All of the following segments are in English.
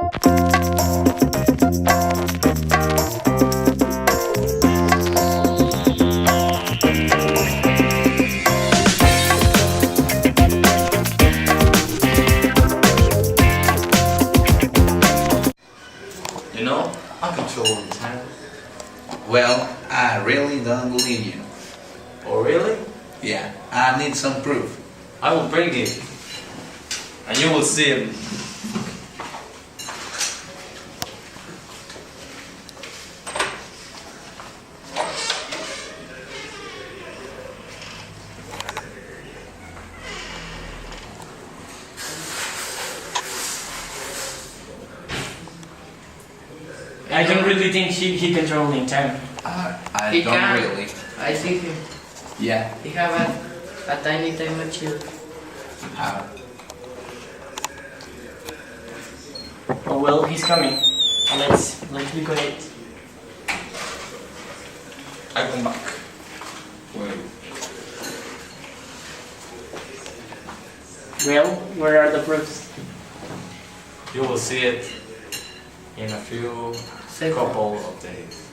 You know, I control time. Well, I really don't believe you. Oh really? Yeah, I need some proof. I will bring it. And you will see it. I don't really think he controlling time. I He don't can. really. I see him. Yeah, He have a tiny time machine. how? Oh well, he's coming. Let's be quiet. I come back. Wait. Well, where are the proofs? You will see it in a few couple of days.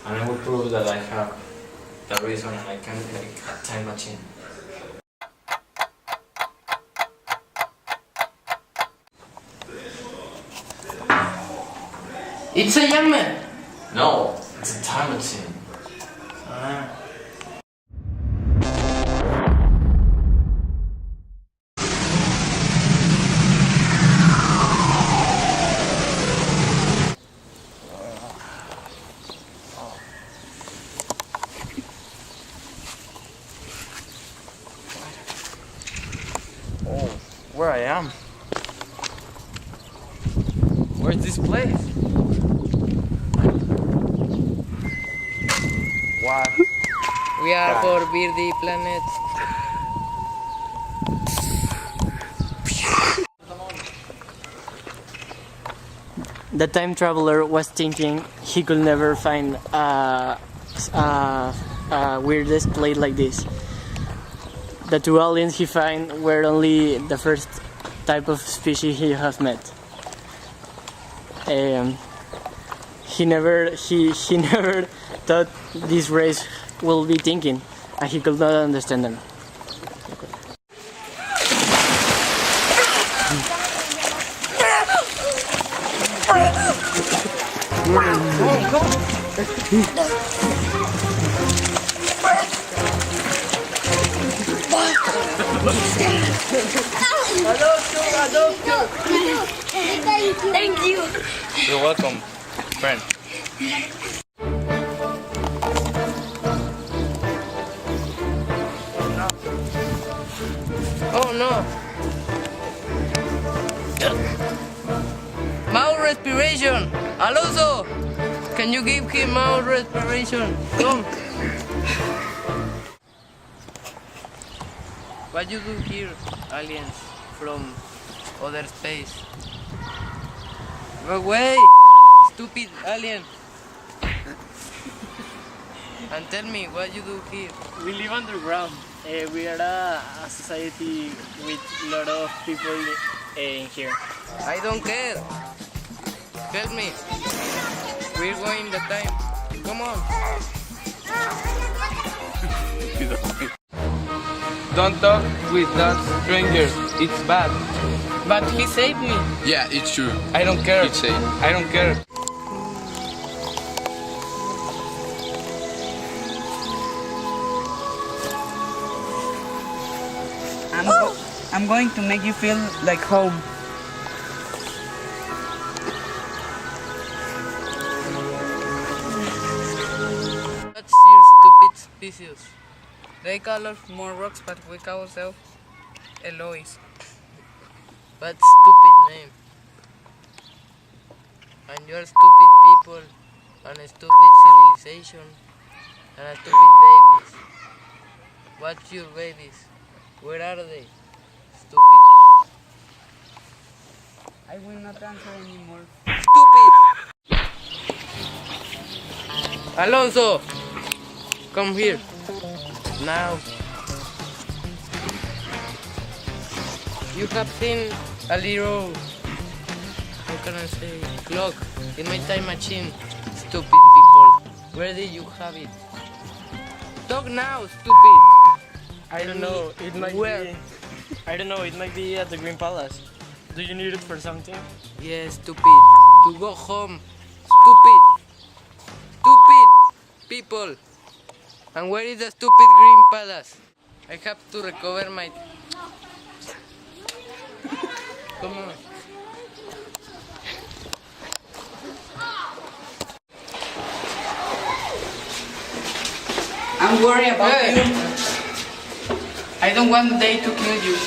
And I will prove that I have the reason and I can make a time machine. It's a jammer. No, it's a time machine. Ah. Oh, where I am? Where's this place? What? We are for Birdie Planet. The time traveler was thinking he could never find a weirdest place like this. The two aliens he found were only the first type of species he has met. He never thought this race will be thinking, and he could not understand them. Thank you. You're welcome, friend. Oh no. Mouth respiration. Alonso, can you give him mouth respiration? Come. What you do here, aliens from other space? Go away, stupid alien. And tell me what you do here. We live underground. We are a society with a lot of people in here. I don't care. Help me. We're going the time. Come on. Don't talk with that stranger. It's bad. But he saved me. Yeah, it's true. I don't care. It's safe. I don't care. I'm going to make you feel like home. That's your stupid species. They call us more rocks, but we call ourselves Elois. But stupid name. And you're stupid people, and a stupid civilization, and a stupid babies. What's your babies? Where are they? Stupid. I will not answer anymore. Stupid! Alonso! Come here. Now. You have seen a little can I say? Clock in my time machine. Stupid people. Where did you have it? Talk now, stupid. I don't know. It might Where? be. I don't know. It might be at the Green Palace. Do you need it for something? Yes, stupid. To go home. Stupid. Stupid people. And where is the stupid Green Palace? I have to recover my... Come on. I'm worried about Hey. you. I don't want they to kill you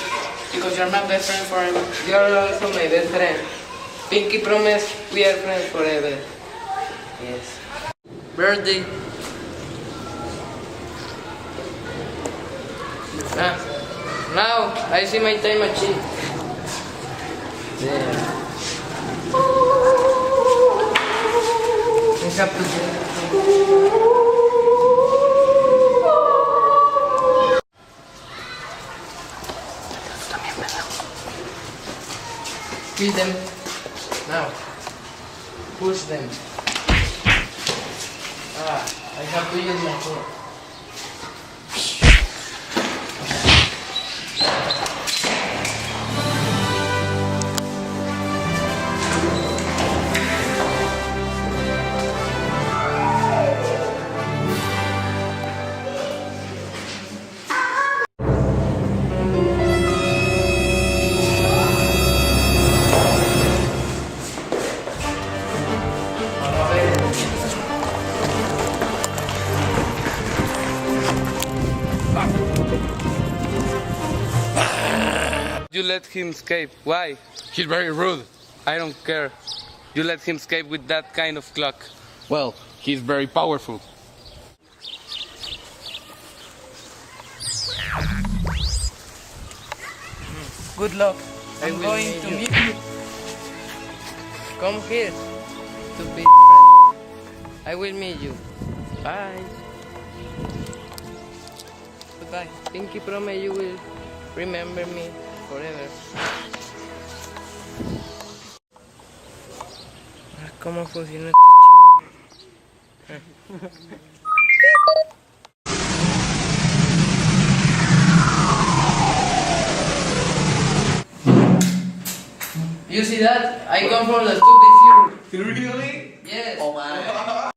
because you're my best friend forever. You're also my best friend. Pinky promise we are friends forever. Yes. Birthday. Now I see my time machine. There. I have to kill them. Now. Push them. I have to use my phone. You let him escape. Why? He's very rude. I don't care. You let him escape with that kind of clock. Well, he's very powerful. Good luck. I I'm will going meet to you. meet you. Come here, stupid friend. I will meet you. Bye. Goodbye. Pinky promise you will remember me forever. ¿Cómo funciona este chingo? You see that? I come from the stupid zero. Really? Yes. Oh my.